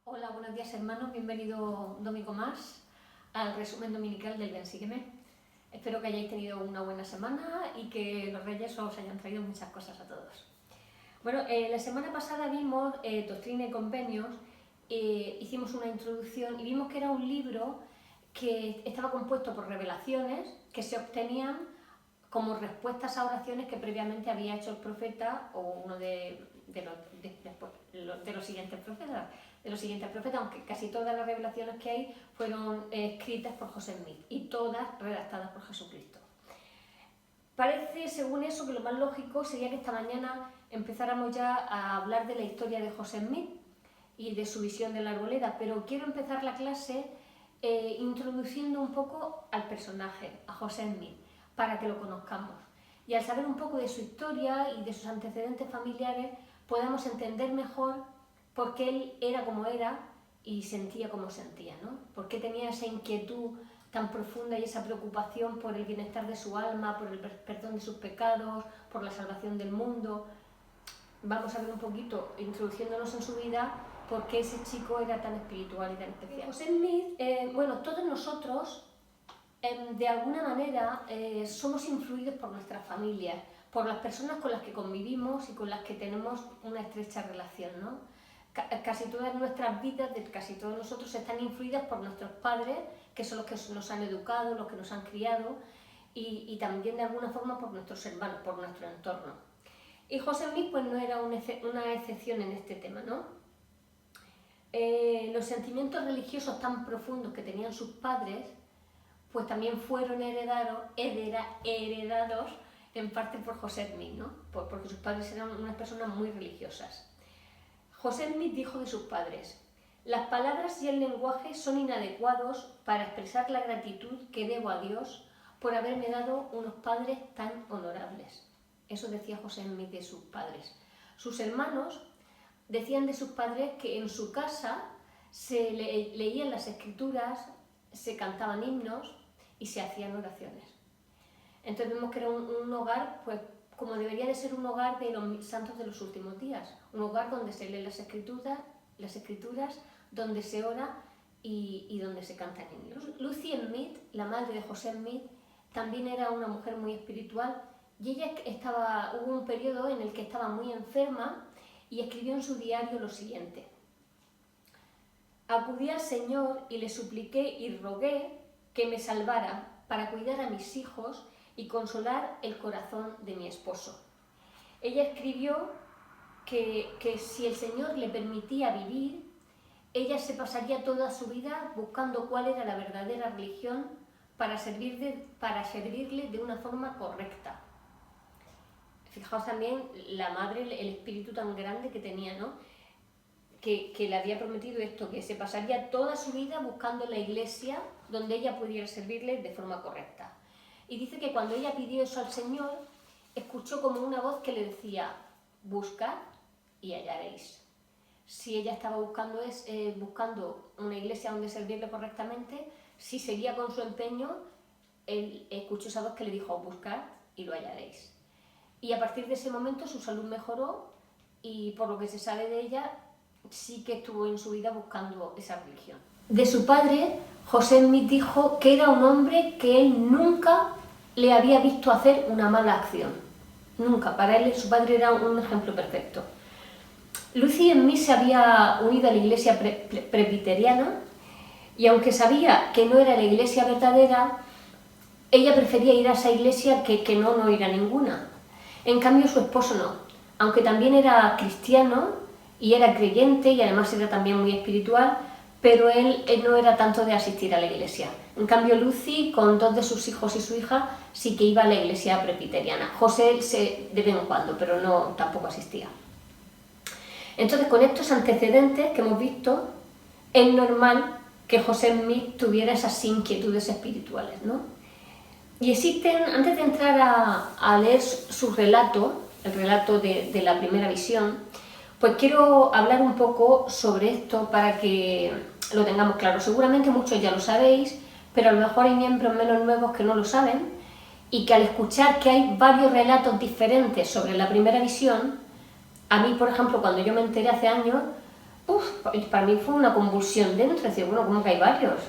Hola, buenos días hermanos, bienvenido un domingo más al resumen dominical del Ven Sígueme. Espero que hayáis tenido una buena semana y que los Reyes os hayan traído muchas cosas a todos. Bueno, la semana pasada vimos Doctrina y Convenios, hicimos una introducción y vimos que era un libro que estaba compuesto por revelaciones que se obtenían como respuestas a oraciones que previamente había hecho el profeta o uno de los siguientes profetas, aunque casi todas las revelaciones que hay fueron escritas por José Smith y todas redactadas por Jesucristo. Parece, según eso, que lo más lógico sería que esta mañana empezáramos ya a hablar de la historia de José Smith y de su visión de la arboleda, pero quiero empezar la clase introduciendo un poco al personaje, a José Smith, para que lo conozcamos. Y al saber un poco de su historia y de sus antecedentes familiares, podamos entender mejor por qué él era como era y sentía como sentía, ¿no? Por qué tenía esa inquietud tan profunda y esa preocupación por el bienestar de su alma, por el perdón de sus pecados, por la salvación del mundo. Vamos a ver un poquito, introduciéndonos en su vida, por qué ese chico era tan espiritual y tan especial. José Smith, todos nosotros, de alguna manera, somos influidos por nuestras familias, por las personas con las que convivimos y con las que tenemos una estrecha relación, ¿no? Casi todas nuestras vidas, de casi todos nosotros, están influidas por nuestros padres, que son los que nos han educado, los que nos han criado, y también de alguna forma por nuestros hermanos, por nuestro entorno. Y José Smith pues no era una excepción en este tema, ¿no? Los sentimientos religiosos tan profundos que tenían sus padres pues también fueron heredados en parte por José Smith, ¿no? Porque sus padres eran unas personas muy religiosas. José Smith dijo de sus padres: las palabras y el lenguaje son inadecuados para expresar la gratitud que debo a Dios por haberme dado unos padres tan honorables. Eso decía José Smith de sus padres. Sus hermanos decían de sus padres que en su casa se leían las escrituras, se cantaban himnos y se hacían oraciones. Entonces vemos que era un hogar, pues como debería de ser un hogar de los santos de los últimos días, un hogar donde se leen las escrituras, donde se ora y donde se cantan himnos. Lucy Smith, la madre de José Smith, también era una mujer muy espiritual y ella hubo un periodo en el que estaba muy enferma y escribió en su diario lo siguiente: acudí al Señor y le supliqué y rogué que me salvara para cuidar a mis hijos y consolar el corazón de mi esposo. Ella escribió que si el Señor le permitía vivir, ella se pasaría toda su vida buscando cuál era la verdadera religión para servirle de una forma correcta. Fijaos también la madre, el espíritu tan grande que tenía, ¿no? Que le había prometido esto, que se pasaría toda su vida buscando la iglesia donde ella pudiera servirle de forma correcta. Y dice que cuando ella pidió eso al Señor, escuchó como una voz que le decía: buscad y hallaréis. Si ella estaba buscando una iglesia donde servirle correctamente, si seguía con su empeño, él escuchó esa voz que le dijo: buscad y lo hallaréis. Y a partir de ese momento su salud mejoró y, por lo que se sabe de ella, sí que estuvo en su vida buscando esa religión. De su padre, José Smith dijo que era un hombre que él nunca le había visto hacer una mala acción. Nunca. Para él, su padre era un ejemplo perfecto. Lucy Smith se había unido a la iglesia presbiteriana y aunque sabía que no era la iglesia verdadera, ella prefería ir a esa iglesia que no ir a ninguna. En cambio, su esposo no. Aunque también era cristiano y era creyente y además era también muy espiritual, pero él no era tanto de asistir a la iglesia. En cambio, Lucy, con 2 de sus hijos y su hija, sí que iba a la iglesia presbiteriana. José de vez en cuando, pero tampoco asistía. Entonces, con estos antecedentes que hemos visto, es normal que José Smith tuviera esas inquietudes espirituales, ¿no? Y existen, antes de entrar a leer su relato, el relato de la primera visión, pues quiero hablar un poco sobre esto para que lo tengamos claro. Seguramente muchos ya lo sabéis, pero a lo mejor hay miembros menos nuevos que no lo saben y que al escuchar que hay varios relatos diferentes sobre la primera visión, a mí, por ejemplo, cuando yo me enteré hace años, para mí fue una convulsión dentro, decir, bueno, ¿cómo que hay varios?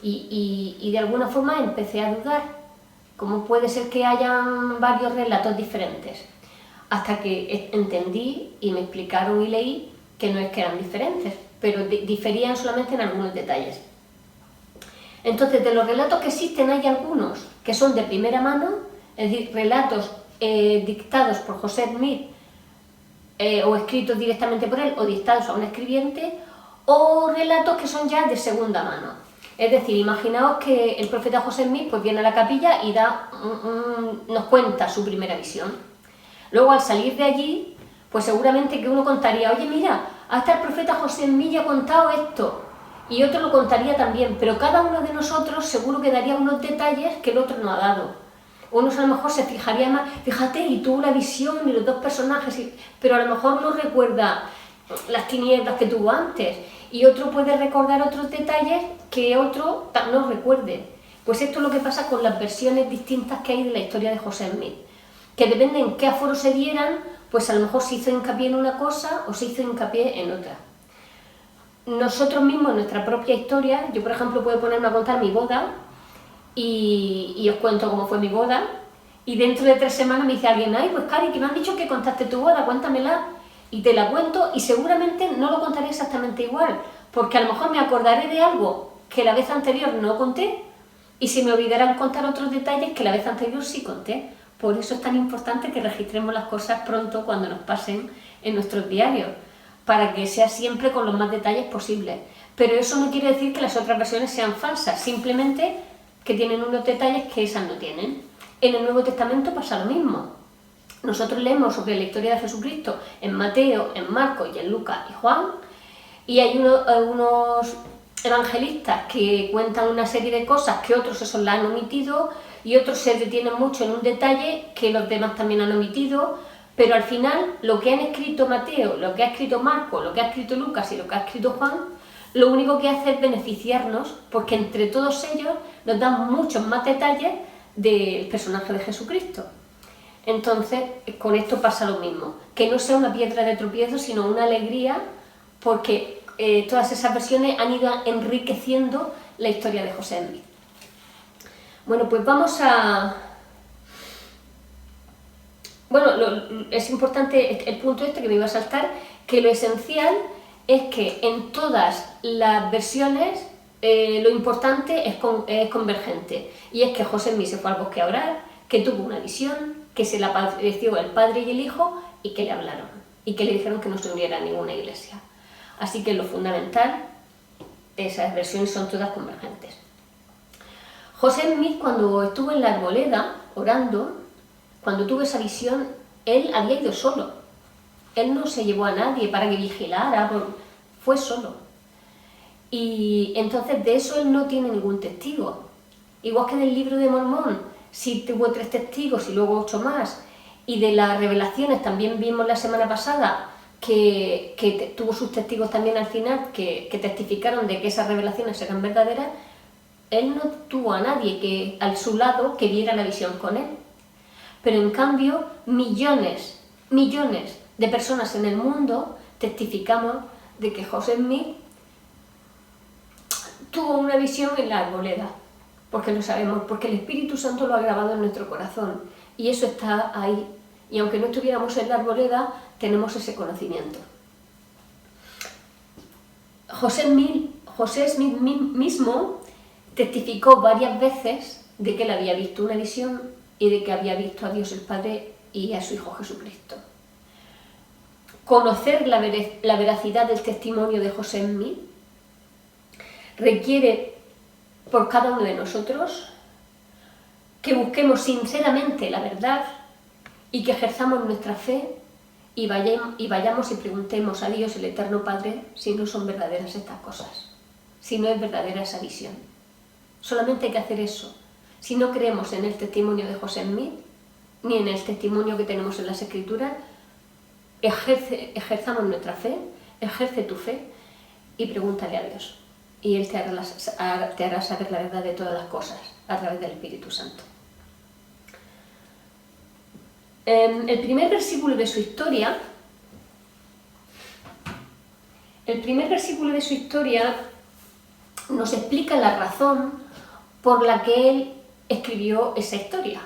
Y de alguna forma empecé a dudar, ¿cómo puede ser que hayan varios relatos diferentes? Hasta que entendí y me explicaron y leí que no es que eran diferentes, pero diferían solamente en algunos detalles. Entonces, de los relatos que existen hay algunos que son de primera mano, es decir, relatos dictados por José Smith o escritos directamente por él o dictados a un escribiente, o relatos que son ya de segunda mano. Es decir, imaginaos que el profeta José Smith pues viene a la capilla y nos cuenta su primera visión. Luego, al salir de allí, pues seguramente que uno contaría, oye, mira, hasta el profeta José Smith ya ha contado esto, y otro lo contaría también, pero cada uno de nosotros seguro que daría unos detalles que el otro no ha dado. Unos a lo mejor se fijaría más, fíjate, y tuvo la visión y los dos personajes, pero a lo mejor no recuerda las tinieblas que tuvo antes, y otro puede recordar otros detalles que otro no recuerde. Pues esto es lo que pasa con las versiones distintas que hay de la historia de José Smith, que depende en qué aforo se dieran, pues a lo mejor se hizo hincapié en una cosa o se hizo hincapié en otra. Nosotros mismos, nuestra propia historia, yo por ejemplo puedo ponerme a contar mi boda y os cuento cómo fue mi boda, y dentro de 3 semanas me dice alguien, ay, pues Cari, que me han dicho que contaste tu boda, cuéntamela, y te la cuento, y seguramente no lo contaré exactamente igual, porque a lo mejor me acordaré de algo que la vez anterior no conté, y se me olvidarán contar otros detalles que la vez anterior sí conté. Por eso es tan importante que registremos las cosas pronto cuando nos pasen en nuestros diarios, para que sea siempre con los más detalles posibles. Pero eso no quiere decir que las otras versiones sean falsas, simplemente que tienen unos detalles que esas no tienen. En el Nuevo Testamento pasa lo mismo. Nosotros leemos sobre la historia de Jesucristo en Mateo, en Marcos y en Lucas y Juan, y hay unos evangelistas que cuentan una serie de cosas que otros eso la han omitido, y otros se detienen mucho en un detalle que los demás también han omitido, pero al final lo que han escrito Mateo, lo que ha escrito Marcos, lo que ha escrito Lucas y lo que ha escrito Juan, lo único que hace es beneficiarnos, porque entre todos ellos nos dan muchos más detalles del personaje de Jesucristo. Entonces, con esto pasa lo mismo, que no sea una piedra de tropiezo, sino una alegría, porque todas esas versiones han ido enriqueciendo la historia de José Smith. Bueno, pues vamos a... Bueno, es importante el punto este que me iba a saltar, que lo esencial es que en todas las versiones lo importante es convergente, y es que José Smith se fue al bosque a orar, que tuvo una visión, que se le apareció el padre y el hijo y que le hablaron, y que le dijeron que no se uniera a ninguna iglesia. Así que lo fundamental, esas versiones son todas convergentes. José Smith, cuando estuvo en la arboleda orando, cuando tuvo esa visión, él había ido solo. Él no se llevó a nadie para que vigilara, fue solo. Y entonces de eso él no tiene ningún testigo. Igual que en el libro de Mormón, sí tuvo 3 testigos y luego 8 más. Y de las revelaciones también vimos la semana pasada que tuvo sus testigos también al final, que testificaron de que esas revelaciones eran verdaderas. Él no tuvo a nadie a su lado que viera la visión con él. Pero en cambio, millones de personas en el mundo testificamos de que José Smith tuvo una visión en la arboleda, porque lo sabemos, porque el Espíritu Santo lo ha grabado en nuestro corazón, y eso está ahí, y aunque no estuviéramos en la arboleda, tenemos ese conocimiento. José Smith mismo testificó varias veces de que él había visto una visión y de que había visto a Dios el Padre y a su Hijo Jesucristo. Conocer la veracidad del testimonio de José Smith requiere por cada uno de nosotros que busquemos sinceramente la verdad y que ejerzamos nuestra fe y vayamos y preguntemos a Dios, el Eterno Padre, si no son verdaderas estas cosas, si no es verdadera esa visión. Solamente hay que hacer eso. Si no creemos en el testimonio de José Smith, ni en el testimonio que tenemos en las Escrituras, ejerzamos nuestra fe, ejerce tu fe y pregúntale a Dios. Y Él te hará saber la verdad de todas las cosas a través del Espíritu Santo. El primer versículo de su historia El primer versículo de su historia nos explica la razón por la que él escribió esa historia.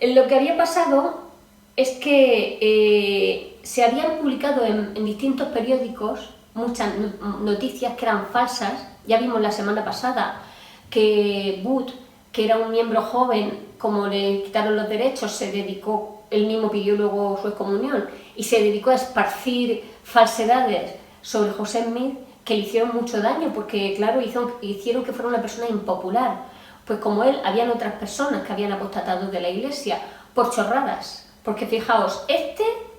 Lo que había pasado es que se habían publicado en distintos periódicos muchas noticias que eran falsas. Ya vimos la semana pasada que Booth, que era un miembro joven, como le quitaron los derechos, se dedicó, él mismo pidió luego su excomunión, y se dedicó a esparcir falsedades sobre José Smith que le hicieron mucho daño, porque claro, hicieron que fuera una persona impopular. Pues como él, habían otras personas que habían apostatado de la Iglesia por chorradas, porque fijaos,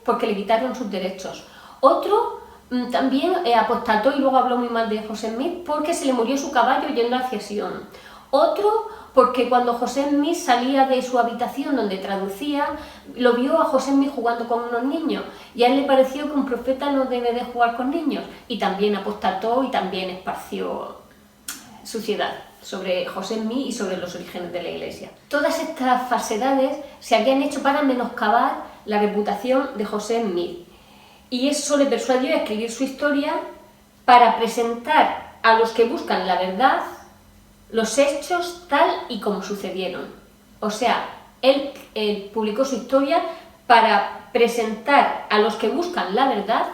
porque le quitaron sus derechos, otro también apostató y luego habló muy mal de José Smith porque se le murió su caballo yendo hacia Sion, otro porque cuando José Smith salía de su habitación donde traducía, lo vio a José Smith jugando con unos niños y a él le pareció que un profeta no debe de jugar con niños, y también apostató y también esparció suciedad sobre José Smith y sobre los orígenes de la Iglesia. Todas estas falsedades se habían hecho para menoscabar la reputación de José Smith, y eso le persuadió a escribir su historia para presentar a los que buscan la verdad los hechos tal y como sucedieron. O sea, él publicó su historia para presentar a los que buscan la verdad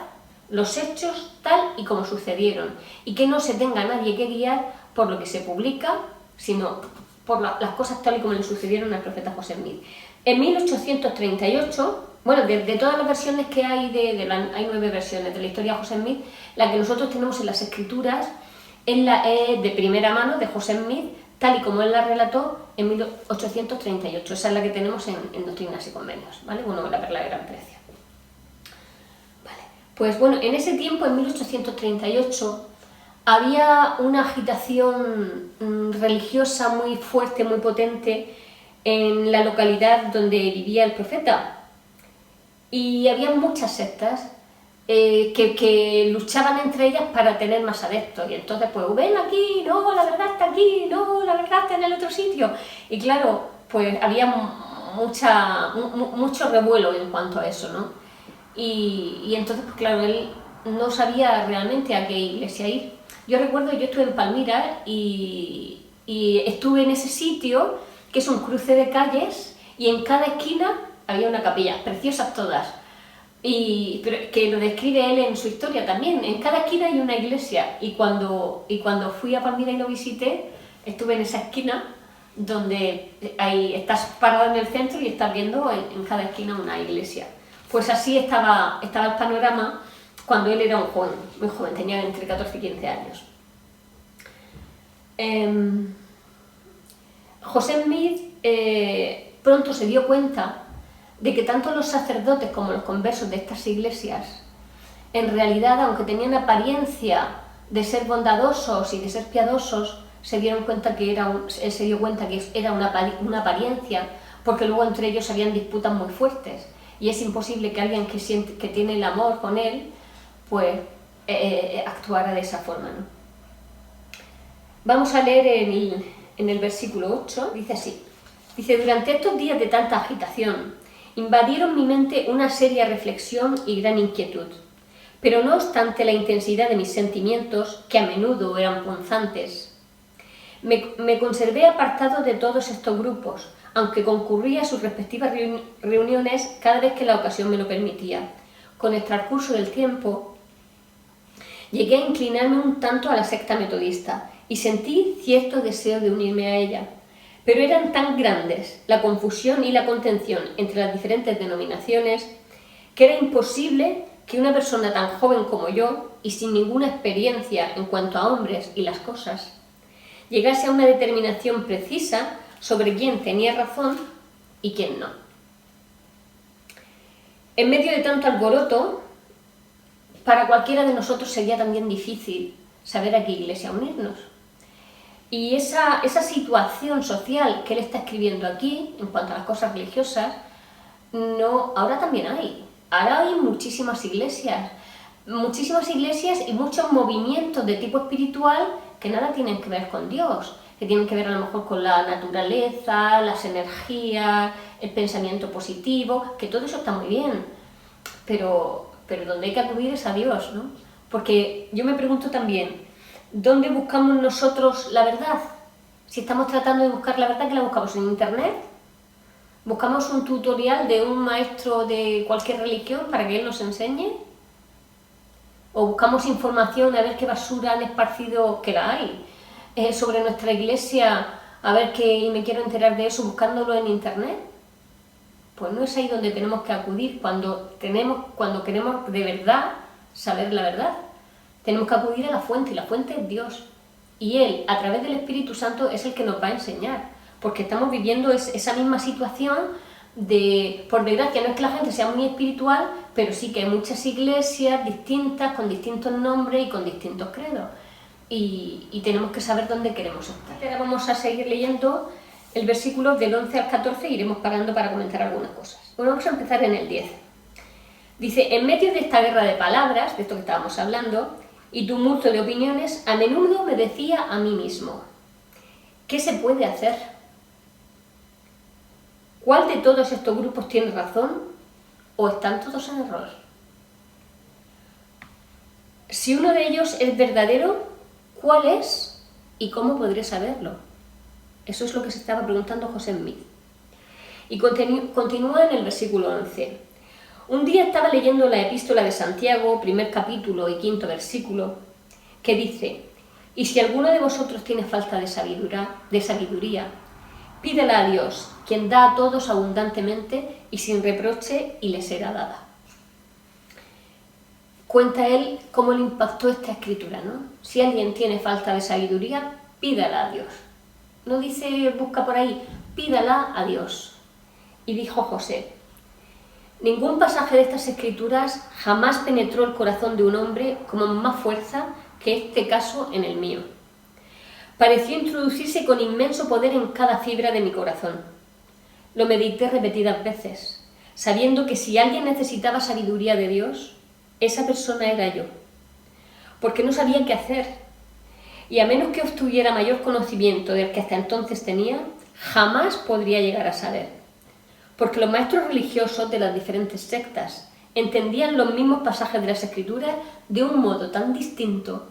los hechos tal y como sucedieron, y que no se tenga nadie que guiar por lo que se publica, sino por las cosas tal y como le sucedieron al profeta José Smith. En 1838, bueno, de todas las versiones que hay, hay 9 versiones de la historia de José Smith, la que nosotros tenemos en las escrituras es de primera mano de José Smith, tal y como él la relató en 1838. Esa es la que tenemos en Doctrinas y Convenios, ¿vale? Bueno, la Perla de Gran Precio. Vale. Pues bueno, en ese tiempo, en 1838, había una agitación religiosa muy fuerte, muy potente en la localidad donde vivía el profeta. Y había muchas sectas que luchaban entre ellas para tener más adeptos, y entonces pues ven aquí, no, la verdad está aquí, no, la verdad está en el otro sitio, y claro, pues había mucho revuelo en cuanto a eso, ¿no? Y entonces pues claro, él no sabía realmente a qué iglesia ir. Yo recuerdo, yo estuve en Palmira y estuve en ese sitio que es un cruce de calles, y en cada esquina había una capilla, preciosas todas. Pero que lo describe él en su historia también. En cada esquina hay una iglesia, y cuando fui a Palmira y lo visité, estuve en esa esquina donde estás parado en el centro y estás viendo en cada esquina una iglesia. Pues así estaba el panorama cuando él era un joven, muy joven, tenía entre 14 y 15 años. José Smith pronto se dio cuenta de que tanto los sacerdotes como los conversos de estas iglesias, en realidad, aunque tenían apariencia de ser bondadosos y de ser piadosos, él se dio cuenta que era una apariencia, porque luego entre ellos habían disputas muy fuertes, y es imposible que alguien que tiene el amor con él, pues actuara de esa forma, ¿no? Vamos a leer en el versículo 8, dice así. Dice: durante estos días de tanta agitación, invadieron mi mente una seria reflexión y gran inquietud, pero no obstante la intensidad de mis sentimientos, que a menudo eran punzantes, me conservé apartado de todos estos grupos, aunque concurría a sus respectivas reuniones cada vez que la ocasión me lo permitía. Con el transcurso del tiempo, llegué a inclinarme un tanto a la secta metodista y sentí cierto deseo de unirme a ella. Pero eran tan grandes la confusión y la contención entre las diferentes denominaciones que era imposible que una persona tan joven como yo, y sin ninguna experiencia en cuanto a hombres y las cosas, llegase a una determinación precisa sobre quién tenía razón y quién no. En medio de tanto alboroto, para cualquiera de nosotros sería también difícil saber a qué iglesia unirnos. Y esa situación social que él está escribiendo aquí, en cuanto a las cosas religiosas, ahora también hay. Ahora hay muchísimas iglesias y muchos movimientos de tipo espiritual que nada tienen que ver con Dios, que tienen que ver a lo mejor con la naturaleza, las energías, el pensamiento positivo, que todo eso está muy bien, pero donde hay que acudir es a Dios, ¿no? Porque yo me pregunto también, ¿dónde buscamos nosotros la verdad? Si estamos tratando de buscar la verdad, ¿qué la buscamos? ¿En internet? ¿Buscamos un tutorial de un maestro de cualquier religión para que él nos enseñe? ¿O buscamos información a ver qué basura han esparcido, que la hay, sobre nuestra iglesia, a ver qué, y me quiero enterar de eso buscándolo en internet? Pues no es ahí donde tenemos que acudir cuando queremos de verdad saber la verdad. Tenemos que acudir a la fuente, y la fuente es Dios. Y Él, a través del Espíritu Santo, es el que nos va a enseñar. Porque estamos viviendo esa misma situación de, por desgracia, no es que la gente sea muy espiritual, pero sí que hay muchas iglesias distintas, con distintos nombres y con distintos credos. Y tenemos que saber dónde queremos estar. Ahora vamos a seguir leyendo el versículo del 11 al 14 e iremos parando para comentar algunas cosas. Bueno, vamos a empezar en el 10. Dice, en medio de esta guerra de palabras, de esto que estábamos hablando, y tumulto de opiniones, a menudo me decía a mí mismo, ¿qué se puede hacer? ¿Cuál de todos estos grupos tiene razón o están todos en error? Si uno de ellos es verdadero, ¿cuál es y cómo podré saberlo? Eso es lo que se estaba preguntando José Smith. Y continúa en el versículo 11. Un día estaba leyendo la epístola de Santiago, primer capítulo y quinto versículo, que dice, y si alguno de vosotros tiene falta de sabiduría, pídela a Dios, quien da a todos abundantemente y sin reproche, y le será dada. Cuenta él cómo le impactó esta escritura, ¿no? Si alguien tiene falta de sabiduría, pídala a Dios. No dice busca por ahí, pídala a Dios. Y dijo José, ningún pasaje de estas escrituras jamás penetró el corazón de un hombre con más fuerza que este caso en el mío. Pareció introducirse con inmenso poder en cada fibra de mi corazón. Lo medité repetidas veces, sabiendo que si alguien necesitaba sabiduría de Dios, esa persona era yo. Porque no sabía qué hacer, y a menos que obtuviera mayor conocimiento del que hasta entonces tenía, jamás podría llegar a saber. Porque los maestros religiosos de las diferentes sectas entendían los mismos pasajes de las Escrituras de un modo tan distinto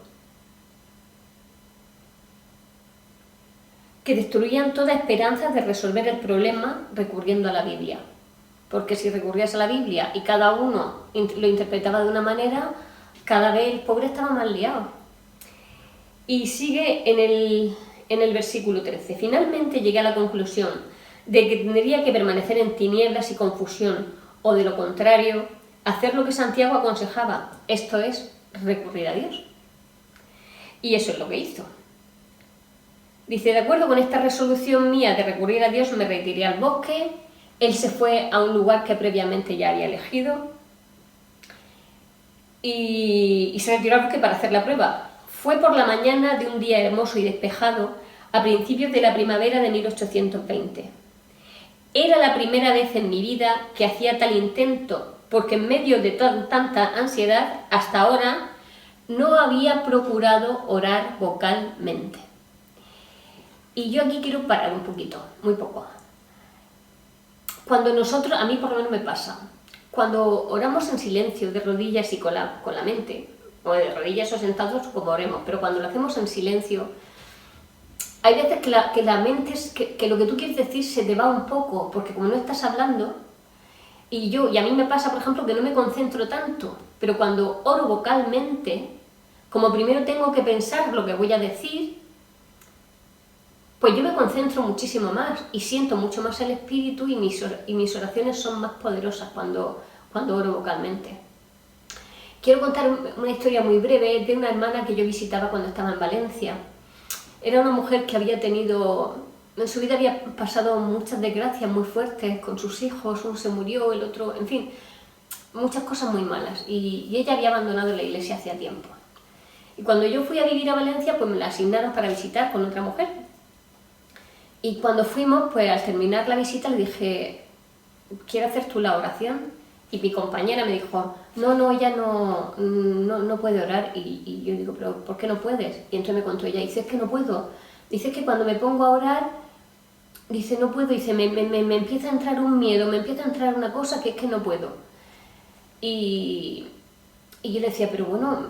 que destruían toda esperanza de resolver el problema recurriendo a la Biblia. Porque si recurrías a la Biblia y cada uno lo interpretaba de una manera, cada vez el pobre estaba más liado. Y sigue en el versículo 13. Finalmente llegué a la conclusión de que tendría que permanecer en tinieblas y confusión, o de lo contrario, hacer lo que Santiago aconsejaba, esto es, recurrir a Dios. Y eso es lo que hizo. Dice, de acuerdo con esta resolución mía de recurrir a Dios, me retiré al bosque, él se fue a un lugar que previamente ya había elegido y se retiró al bosque para hacer la prueba. Fue por la mañana de un día hermoso y despejado, a principios de la primavera de 1820. Era la primera vez en mi vida que hacía tal intento, porque en medio de tanta ansiedad, hasta ahora, no había procurado orar vocalmente. Y yo aquí quiero parar un poquito, muy poco. Cuando nosotros, a mí por lo menos me pasa, cuando oramos en silencio, de rodillas y con la mente, o de rodillas o sentados como oremos, pero cuando lo hacemos en silencio, hay veces que la mente, que lo que tú quieres decir se te va un poco, porque como no estás hablando, y a mí me pasa, por ejemplo, que no me concentro tanto, pero cuando oro vocalmente, como primero tengo que pensar lo que voy a decir, pues yo me concentro muchísimo más y siento mucho más el espíritu y mis oraciones son más poderosas cuando oro vocalmente. Quiero contar una historia muy breve de una hermana que yo visitaba cuando estaba en Valencia. Era una mujer que había tenido, en su vida había pasado muchas desgracias muy fuertes con sus hijos, uno se murió, el otro, en fin, muchas cosas muy malas. Y ella había abandonado la iglesia hacía tiempo. Y cuando yo fui a vivir a Valencia, pues me la asignaron para visitar con otra mujer. Y cuando fuimos, pues al terminar la visita le dije, ¿quieres hacer tú la oración? Y mi compañera me dijo, no, ella no puede orar. Y yo digo, ¿pero por qué no puedes? Y entonces me contó ella, dice, es que no puedo. Dice que cuando me pongo a orar, dice, no puedo, dice, me empieza a entrar un miedo, me empieza a entrar una cosa que es que no puedo. Y yo le decía, pero bueno,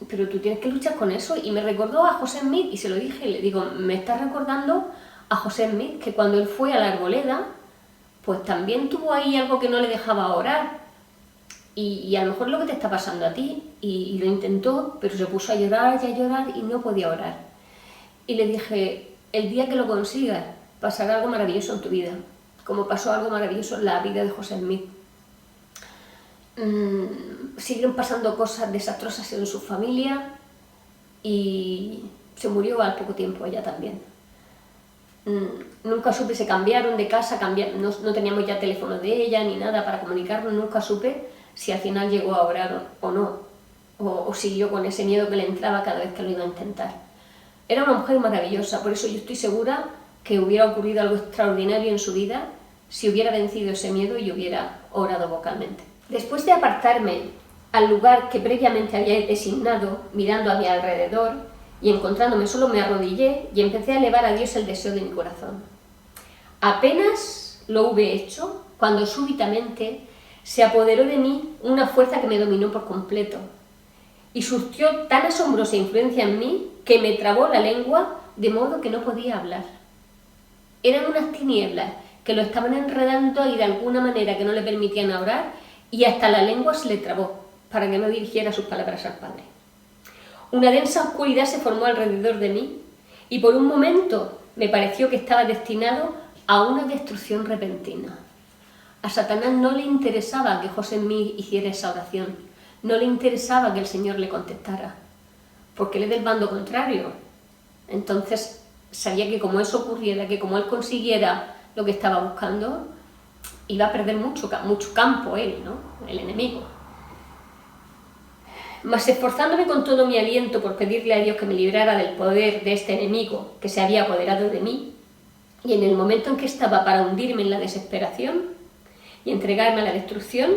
pero tú tienes que luchar con eso. Y me recordó a José Smith y se lo dije, y le digo, me estás recordando a José Smith, que cuando él fue a la Arboleda, pues también tuvo ahí algo que no le dejaba orar. Y a lo mejor es lo que te está pasando a ti. Y lo intentó, pero se puso a llorar y no podía orar. Y le dije, el día que lo consigas, pasará algo maravilloso en tu vida, como pasó algo maravilloso en la vida de José Smith. Siguen pasando cosas desastrosas en su familia y se murió al poco tiempo ella también. Nunca supe, se cambiaron de casa, no teníamos ya teléfono de ella ni nada para comunicarnos, nunca supe si al final llegó a orar o no, o siguió con ese miedo que le entraba cada vez que lo iba a intentar. Era una mujer maravillosa, por eso yo estoy segura que hubiera ocurrido algo extraordinario en su vida si hubiera vencido ese miedo y hubiera orado vocalmente. Después de apartarme al lugar que previamente había designado, mirando a mi alrededor y encontrándome solo, me arrodillé y empecé a elevar a Dios el deseo de mi corazón. Apenas lo hube hecho cuando súbitamente se apoderó de mí una fuerza que me dominó por completo y surtió tan asombrosa influencia en mí que me trabó la lengua de modo que no podía hablar. Eran unas tinieblas que lo estaban enredando y de alguna manera que no le permitían orar, y hasta la lengua se le trabó para que no dirigiera sus palabras al Padre. Una densa oscuridad se formó alrededor de mí y por un momento me pareció que estaba destinado a una destrucción repentina. A Satanás no le interesaba que José Smith hiciera esa oración, no le interesaba que el Señor le contestara, porque él es del bando contrario. Entonces sabía que como eso ocurriera, que como él consiguiera lo que estaba buscando, iba a perder mucho campo él, ¿no? El enemigo. Mas esforzándome con todo mi aliento por pedirle a Dios que me librara del poder de este enemigo que se había apoderado de mí, y en el momento en que estaba para hundirme en la desesperación y entregarme a la destrucción,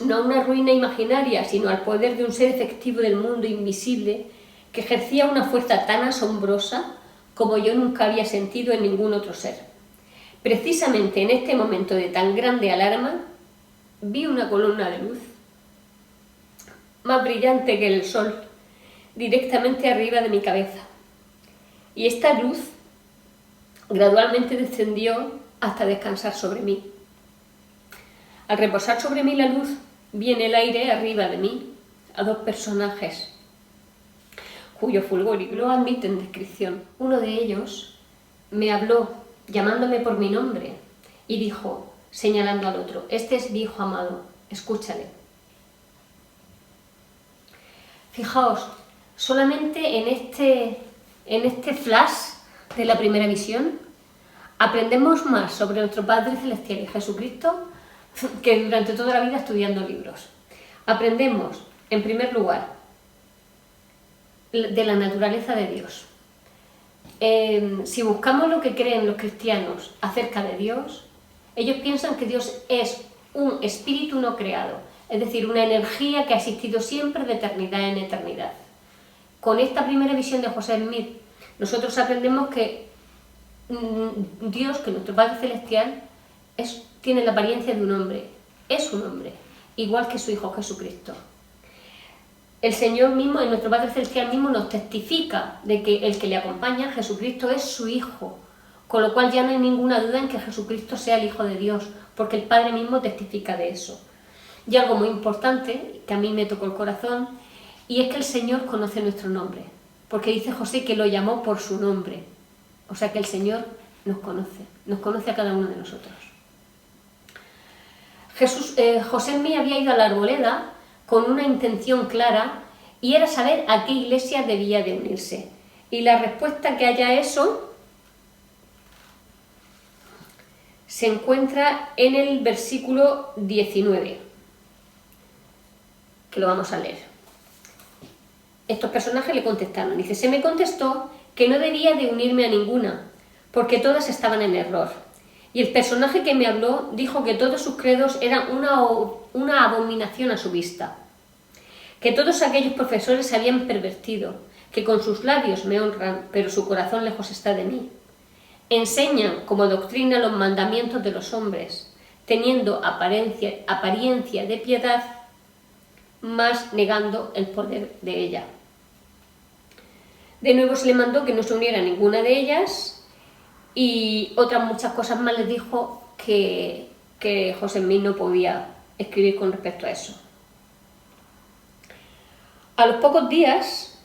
no a una ruina imaginaria, sino al poder de un ser efectivo del mundo invisible que ejercía una fuerza tan asombrosa como yo nunca había sentido en ningún otro ser. Precisamente en este momento de tan grande alarma, vi una columna de luz, más brillante que el sol, directamente arriba de mi cabeza. Y esta luz gradualmente descendió hasta descansar sobre mí. Al reposar sobre mí la luz, vi en el aire arriba de mí a dos personajes cuyo fulgor y gloria admiten descripción. Uno de ellos me habló llamándome por mi nombre y dijo, señalando al otro, este es mi hijo amado, escúchale. Fijaos, solamente en este flash de la primera visión aprendemos más sobre nuestro Padre Celestial y Jesucristo que durante toda la vida estudiando libros. Aprendemos, en primer lugar, de la naturaleza de Dios. Si buscamos lo que creen los cristianos acerca de Dios, ellos piensan que Dios es un espíritu no creado, es decir, una energía que ha existido siempre de eternidad en eternidad. Con esta primera visión de José Smith, nosotros aprendemos que Dios, que nuestro Padre Celestial, tiene la apariencia de un hombre, es un hombre, igual que su Hijo Jesucristo. El Señor mismo, nuestro Padre Celestial mismo, nos testifica de que el que le acompaña, Jesucristo, es su Hijo, con lo cual ya no hay ninguna duda en que Jesucristo sea el Hijo de Dios, porque el Padre mismo testifica de eso. Y algo muy importante, que a mí me tocó el corazón, y es que el Señor conoce nuestro nombre, porque dice José que lo llamó por su nombre, o sea que el Señor nos conoce a cada uno de nosotros. José Smith había ido a la Arboleda con una intención clara y era saber a qué iglesia debía de unirse. Y la respuesta que haya eso se encuentra en el versículo 19, que lo vamos a leer. Estos personajes le contestaron. Dice, se me contestó que no debía de unirme a ninguna, porque todas estaban en error. Y el personaje que me habló dijo que todos sus credos eran una abominación a su vista, que todos aquellos profesores se habían pervertido, que con sus labios me honran, pero su corazón lejos está de mí. Enseñan como doctrina los mandamientos de los hombres, teniendo apariencia de piedad, mas negando el poder de ella. De nuevo se le mandó que no se uniera a ninguna de ellas y otras muchas cosas más les dijo que José Smith no podía escribir con respecto a eso. A los pocos días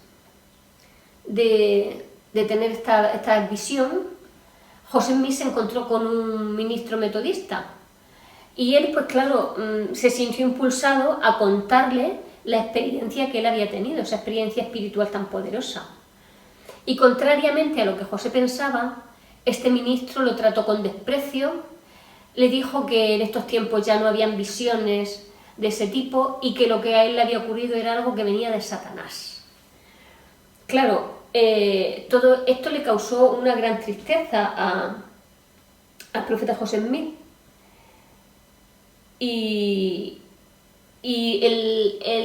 de tener esta visión, José Smith se encontró con un ministro metodista y él, pues claro, se sintió impulsado a contarle la experiencia que él había tenido, esa experiencia espiritual tan poderosa. Y contrariamente a lo que José pensaba, este ministro lo trató con desprecio, le dijo que en estos tiempos ya no habían visiones de ese tipo y que lo que a él le había ocurrido era algo que venía de Satanás. Claro, todo esto le causó una gran tristeza al profeta José Smith y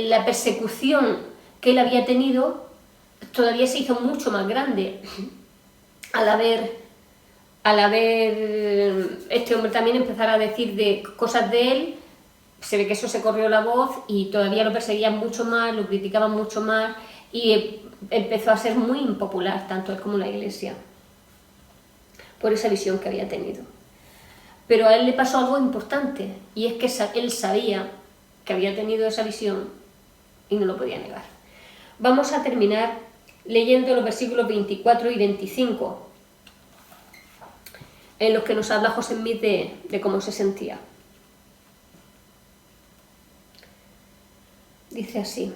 la persecución que él había tenido todavía se hizo mucho más grande al haber este hombre también empezar a decir de cosas de él. Se ve que eso se corrió la voz y todavía lo perseguían mucho más, lo criticaban mucho más y empezó a ser muy impopular, tanto él como la iglesia, por esa visión que había tenido. Pero a él le pasó algo importante y es que él sabía que había tenido esa visión y no lo podía negar. Vamos a terminar leyendo los versículos 24 y 25, en los que nos habla José Smith de cómo se sentía. Dice así: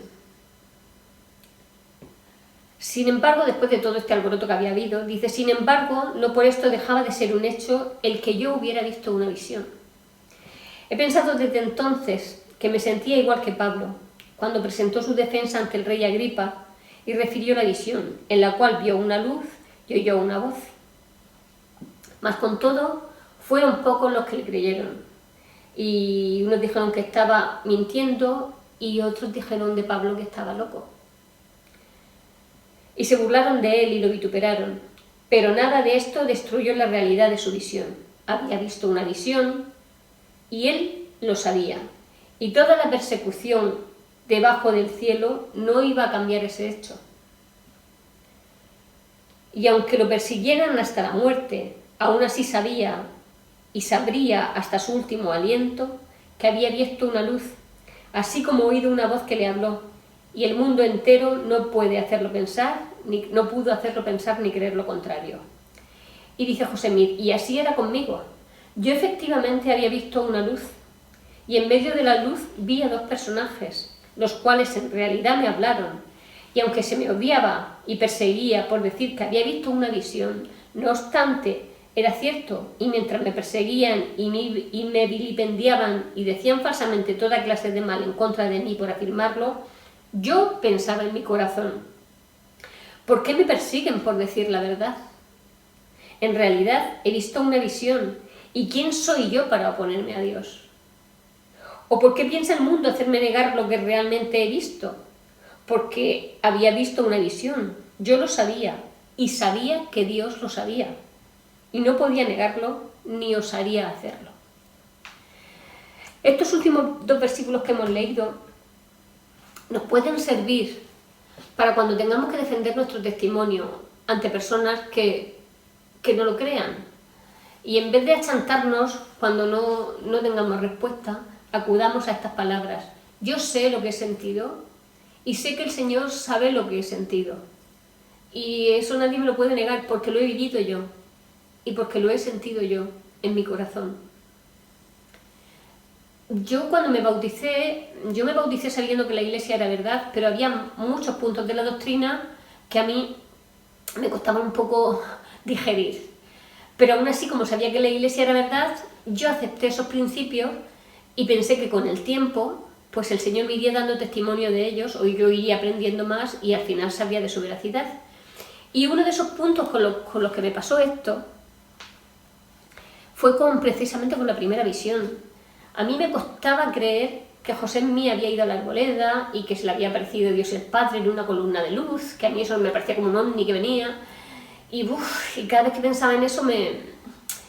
sin embargo, después de todo este alboroto que había habido, dice, sin embargo, no por esto dejaba de ser un hecho el que yo hubiera visto una visión. He pensado desde entonces que me sentía igual que Pablo, cuando presentó su defensa ante el rey Agripa y refirió la visión, en la cual vio una luz y oyó una voz. Mas con todo, fueron pocos los que le creyeron, y unos dijeron que estaba mintiendo y otros dijeron de Pablo que estaba loco. Y se burlaron de él y lo vituperaron, pero nada de esto destruyó la realidad de su visión. Había visto una visión y él lo sabía, y toda la persecución debajo del cielo no iba a cambiar ese hecho. Y aunque lo persiguieran hasta la muerte, aún así sabía y sabría hasta su último aliento que había visto una luz, así como oído una voz que le habló, y el mundo entero no pudo hacerlo pensar ni creer lo contrario. Y dice José Smith, y así era conmigo. Yo efectivamente había visto una luz, y en medio de la luz vi a dos personajes, los cuales en realidad me hablaron, y aunque se me odiaba y perseguía por decir que había visto una visión, no obstante, era cierto, y mientras me perseguían y me vilipendiaban y decían falsamente toda clase de mal en contra de mí por afirmarlo, yo pensaba en mi corazón, ¿por qué me persiguen por decir la verdad? En realidad he visto una visión, ¿y quién soy yo para oponerme a Dios? ¿O por qué piensa el mundo hacerme negar lo que realmente he visto? Porque había visto una visión, yo lo sabía, y sabía que Dios lo sabía, y no podía negarlo ni osaría hacerlo. Estos últimos dos versículos que hemos leído nos pueden servir para cuando tengamos que defender nuestro testimonio ante personas que no lo crean. Y en vez de achantarnos cuando no tengamos respuesta, acudamos a estas palabras. Yo sé lo que he sentido y sé que el Señor sabe lo que he sentido. Y eso nadie me lo puede negar porque lo he vivido yo y porque lo he sentido yo en mi corazón. Yo cuando me bauticé sabiendo que la Iglesia era verdad, pero había muchos puntos de la doctrina que a mí me costaba un poco digerir. Pero aún así, como sabía que la Iglesia era verdad, yo acepté esos principios y pensé que con el tiempo, pues el Señor me iría dando testimonio de ellos, o yo iría aprendiendo más y al final sabría de su veracidad. Y uno de esos puntos con los que me pasó esto fue precisamente con la primera visión. A mí me costaba creer que José Smith había ido a la arboleda y que se le había aparecido Dios el Padre en una columna de luz, que a mí eso me parecía como un ovni que venía. Y cada vez que pensaba en eso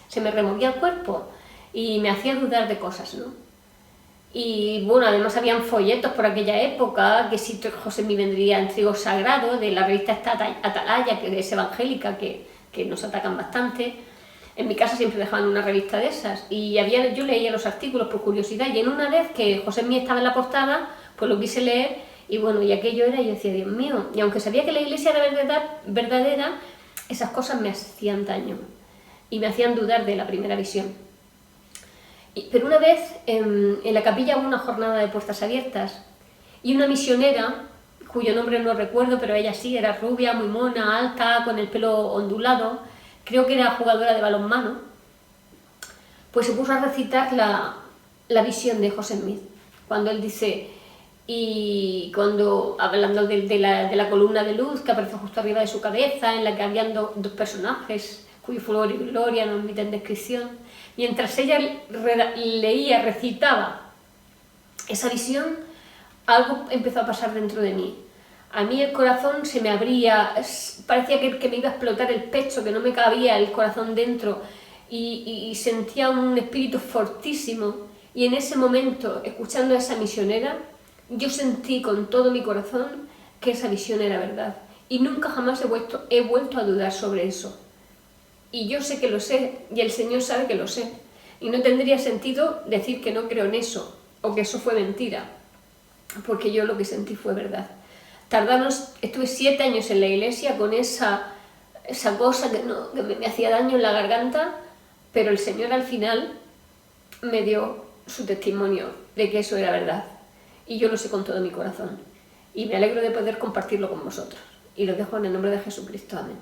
se me removía el cuerpo. y me hacía dudar de cosas, ¿no? Y bueno, además habían folletos por aquella época, que si José me vendría en trigo sagrado, de la revista esta Atalaya, que es evangélica, que nos atacan bastante. En mi casa siempre dejaban una revista de esas, y yo leía los artículos por curiosidad, y en una vez que José Mí estaba en la portada, pues lo quise leer, y bueno, y aquello era, y yo decía, Dios mío, y aunque sabía que la iglesia era verdadera, esas cosas me hacían daño, y me hacían dudar de la primera visión. Pero una vez en la capilla hubo una jornada de puertas abiertas y una misionera, cuyo nombre no recuerdo, pero ella sí, era rubia, muy mona, alta, con el pelo ondulado, creo que era jugadora de balonmano, pues se puso a recitar la visión de José Smith, cuando él dice, y cuando hablando de la columna de luz que aparece justo arriba de su cabeza, en la que habían dos personajes cuyo fulgor y gloria no admiten descripción. Mientras ella leía, recitaba esa visión, algo empezó a pasar dentro de mí. A mí el corazón se me abría, parecía que me iba a explotar el pecho, que no me cabía el corazón dentro, y sentía un espíritu fortísimo. Y en ese momento, escuchando a esa misionera, yo sentí con todo mi corazón que esa visión era verdad. Y nunca jamás he vuelto a dudar sobre eso. Y yo sé que lo sé, y el Señor sabe que lo sé. Y no tendría sentido decir que no creo en eso, o que eso fue mentira, porque yo lo que sentí fue verdad. Estuve 7 años en la iglesia con esa cosa que me hacía daño en la garganta, pero el Señor al final me dio su testimonio de que eso era verdad. Y yo lo sé con todo mi corazón. Y me alegro de poder compartirlo con vosotros. Y lo dejo en el nombre de Jesucristo. Amén.